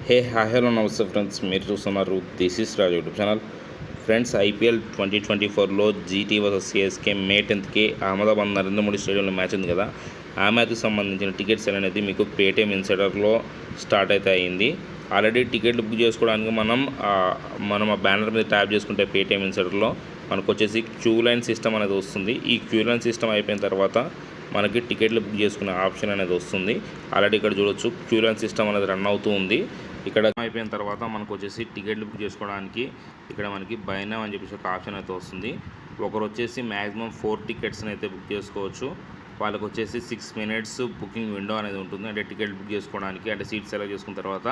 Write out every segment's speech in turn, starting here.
హే hi hello నమస్తే friends, మీరు చూస్తున్నారు this is Raj YouTube channel. Friends, IPL 2024లో జీటీ వర్సెస్ సిఎస్కే మే 10కి అహ్మదాబాద్ నరేంద్ర మోడీ స్టేడియంలో మ్యాచ్ ఉంది కదా. ఆ మ్యాచ్కి సంబంధించిన టికెట్స్ అనేది మీకు పేటీఎం ఇన్సైడర్లో స్టార్ట్ అయితే అయింది. ఆల్రెడీ టికెట్లు బుక్ చేసుకోవడానికి మనం ఆ బ్యానర్ మీద ట్యాప్ చేసుకుంటే పేటీఎం ఇన్సైడర్లో మనకు వచ్చేసి క్యూ లైన్ సిస్టమ్ అనేది వస్తుంది. ఈ క్యూ లైన్ సిస్టమ్ అయిపోయిన తర్వాత మనకి టికెట్లు బుక్ చేసుకునే ఆప్షన్ అనేది వస్తుంది. ఆల్రెడీ ఇక్కడ చూడొచ్చు క్యూ లైన్ సిస్టమ్ అనేది రన్ అవుతూ ఉంది. ఇక్కడ అయిపోయిన తర్వాత మనకు వచ్చేసి టికెట్లు బుక్ చేసుకోవడానికి ఇక్కడ మనకి బై నౌ అని చెప్పేసి ఒక ఆప్షన్ అయితే వస్తుంది. ఒకరు వచ్చేసి మ్యాక్సిమం 4 టికెట్స్ని అయితే బుక్ చేసుకోవచ్చు. వాళ్ళకి వచ్చేసి 6 minutes బుకింగ్ విండో అనేది ఉంటుంది. అంటే టికెట్ బుక్ చేసుకోవడానికి, అంటే సీట్ సెలెక్ట్ చేసుకున్న తర్వాత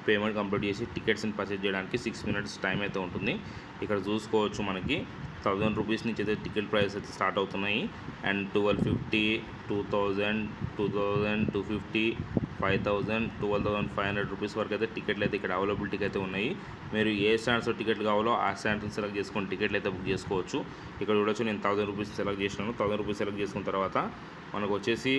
పేమెంట్ కంప్లీట్ చేసి టికెట్స్ని పర్చేజ్ చేయడానికి 6 minutes టైం అయితే ఉంటుంది. ఇక్కడ చూసుకోవచ్చు మనకి 1000 రూపీస్ నుంచి అయితే టికెట్ ప్రైస్ అయితే స్టార్ట్ అవుతున్నాయి. అండ్ 1250, 2000, 2250, 5000, 12,500 రూపీస్ వరకు అయితే టికెట్లు అయితే ఇక్కడ అవైలబిలిటీకి అయితే ఉన్నాయి. మీరు ఏ స్టాండ్స్లో టికెట్ కావాలో ఆ స్టాండ్స్ని సెలెక్ట్ చేసుకొని టికెట్లు అయితే బుక్ చేసుకోవచ్చు. ఇక్కడ చూడొచ్చు, నేను 1000 రూపీస్ సెలెక్ట్ చేసినాను. 1000 రూపీస్ సెలెక్ట్ చేసుకున్న తర్వాత మనకు వచ్చేసి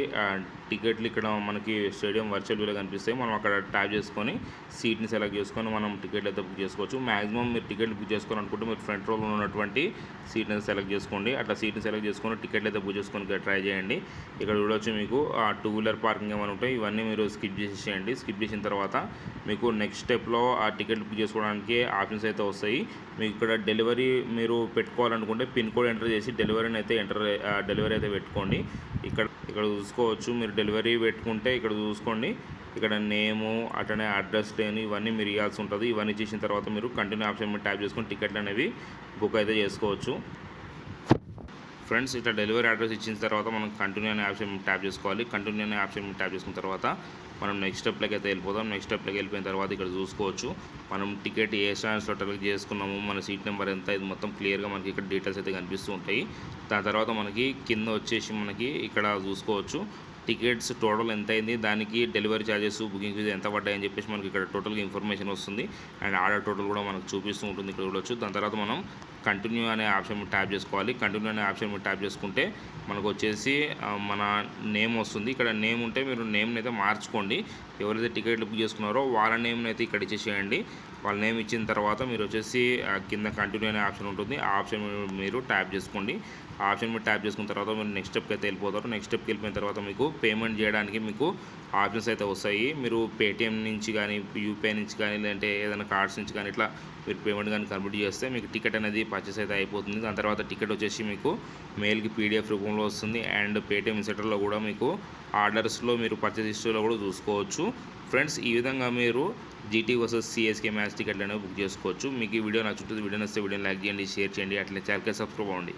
టికెట్లు ఇక్కడ మనకి స్టేడియం వర్చువల్ వ్యూలో కనిపిస్తాయి. మనం అక్కడ ట్యాప్ చేసుకొని సీట్ని సెలెక్ట్ చేసుకొని మనం టికెట్లు అయితే బుక్ చేసుకోవచ్చు. మ్యాక్సిమం మీరు టికెట్లు బుక్ చేసుకోవాలనుకుంటే మీరు ఫ్రంట్ రోలో ఉన్నటువంటి సీట్ని సెలెక్ట్ చేసుకోండి. అట్లా సీట్ని సెలెక్ట్ చేసుకొని టికెట్లు అయితే బుక్ చేసుకొని ట్రై చేయండి. ఇక్కడ చూడొచ్చు, మీకు 2 వీలర్ పార్కింగ్ ఏమైనా ఉంటాయి, ఇవన్నీ మీరు స్కిప్ చేసేయండి. స్కిప్ చేసిన తర్వాత మీకు నెక్స్ట్ స్టెప్లో ఆ టికెట్ బుక్ చేసుకోవడానికి ఆప్షన్స్ అయితే వస్తాయి. మీకు ఇక్కడ డెలివరీ మీరు పెట్టుకోవాలనుకుంటే పిన్ కోడ్ ఎంటర్ చేసి డెలివరీ అయితే పెట్టుకోండి. ఇక్కడ చూసుకోవచ్చు, మీరు డెలివరీ పెట్టుకుంటే ఇక్కడ చూసుకోండి, ఇక్కడ నేము అట్లనే అడ్రస్ లేని ఇవన్నీ మీరు ఇవ్వాల్సి ఉంటుంది. ఇవన్నీ చేసిన తర్వాత మీరు కంటిన్యూ ఆప్షన్ మీద ట్యాప్ చేసుకొని టికెట్లు అనేవి బుక్ అయితే చేసుకోవచ్చు. ఫ్రెండ్స్, ఇట్లా డెలివరీ అడ్రస్ ఇచ్చిన తర్వాత మనం కంటిన్యూ అనే ఆప్షన్ ట్యాప్ చేసుకోవాలి. కంటిన్యూ అనే ఆప్షన్ ట్యాప్ చేసుకున్న తర్వాత మనం నెక్స్ట్ స్టెప్లోకి అయితే వెళ్ళిపోదాం. నెక్స్ట్ స్టెప్లోకి వెళ్ళిపోయిన తర్వాత ఇక్కడ చూసుకోవచ్చు, మనం టికెట్ ఏ స్టాండ్స్లో సెలెక్ట్ చేసుకున్నాము, మన సీట్ నెంబర్ ఎంత, ఇది మొత్తం క్లియర్గా మనకి ఇక్కడ డీటెయిల్స్ అయితే కనిపిస్తూ ఉంటాయి. దాని తర్వాత మనకి కింద వచ్చేసి మనకి ఇక్కడ చూసుకోవచ్చు టికెట్స్ టోటల్ ఎంత అయింది, దానికి డెలివరీ ఛార్జెస్, బుకింగ్ ఫీజు ఎంత పడ్డాయని చెప్పేసి మనకి ఇక్కడ టోటల్గా ఇన్ఫర్మేషన్ వస్తుంది. అండ్ ఆర్డర్ టోటల్ కూడా మనకు చూపిస్తూ ఉంటుంది, ఇక్కడ చూడొచ్చు. దాని తర్వాత మనం కంటిన్యూ అనే ఆప్షన్ ట్యాప్ చేసుకోవాలి. కంటిన్యూ అనే ఆప్షన్ ట్యాప్ చేసుకుంటే మనకు వచ్చేసి మన నేమ్ వస్తుంది. ఇక్కడ నేమ్ ఉంటే మీరు నేమ్ని అయితే మార్చుకోండి. ఎవరైతే టికెట్లు బుక్ చేసుకున్నారో వాళ్ళ నేమ్ని అయితే ఇక్కడ ఇచ్చేసేయండి. వాళ్ళ నేమ్ ఇచ్చిన తర్వాత మీరు వచ్చేసి కింద కంటిన్యూ అనే ఆప్షన్ ఉంటుంది, ఆ ఆప్షన్ మీరు ట్యాప్ చేసుకోండి. ఆ ఆప్షన్ మీరు ట్యాప్ చేసుకున్న తర్వాత మీరు నెక్స్ట్ స్టెప్కి అయితే వెళ్ళిపోతారు. నెక్స్ట్ స్టెప్కి వెళ్ళిపోయిన తర్వాత మీకు పేమెంట్ చేయడానికి మీకు ఆప్షన్స్ అయితే వస్తాయి. మీరు పేటిఎం నుంచి కానీ, యూపీఐ నుంచి కానీ, లేదంటే ఏదైనా కార్డ్స్ నుంచి కానీ ఇట్లా మీరు పేమెంట్ కానీ కంప్లీట్ చేస్తే మీకు టికెట్ అనేది పర్చేస్ అయితే అయిపోతుంది. దాని తర్వాత టికెట్ వచ్చేసి మీకు మెయిల్కి పీడిఎఫ్ రూపంలో వస్తుంది. అండ్ పేటిఎం ఇన్సైడర్లో కూడా మీకు ఆర్డర్స్లో మీరు పర్చేస్ హిస్టరీలో కూడా చూసుకోవచ్చు. ఫ్రెండ్స్, ఈ విధంగా మీరు జీటీ వర్సెస్ సిఎస్కే మ్యాచ్ టికెట్లు అనేవి బుక్ చేసుకోవచ్చు. మీకు ఈ వీడియో నచ్చుతుంది. వీడియో నచ్చితే వీడియోని లైక్ చేయండి, షేర్ చేయండి, అట్లే ఛానల్కి సబ్స్క్రైబ్ అవ్వండి.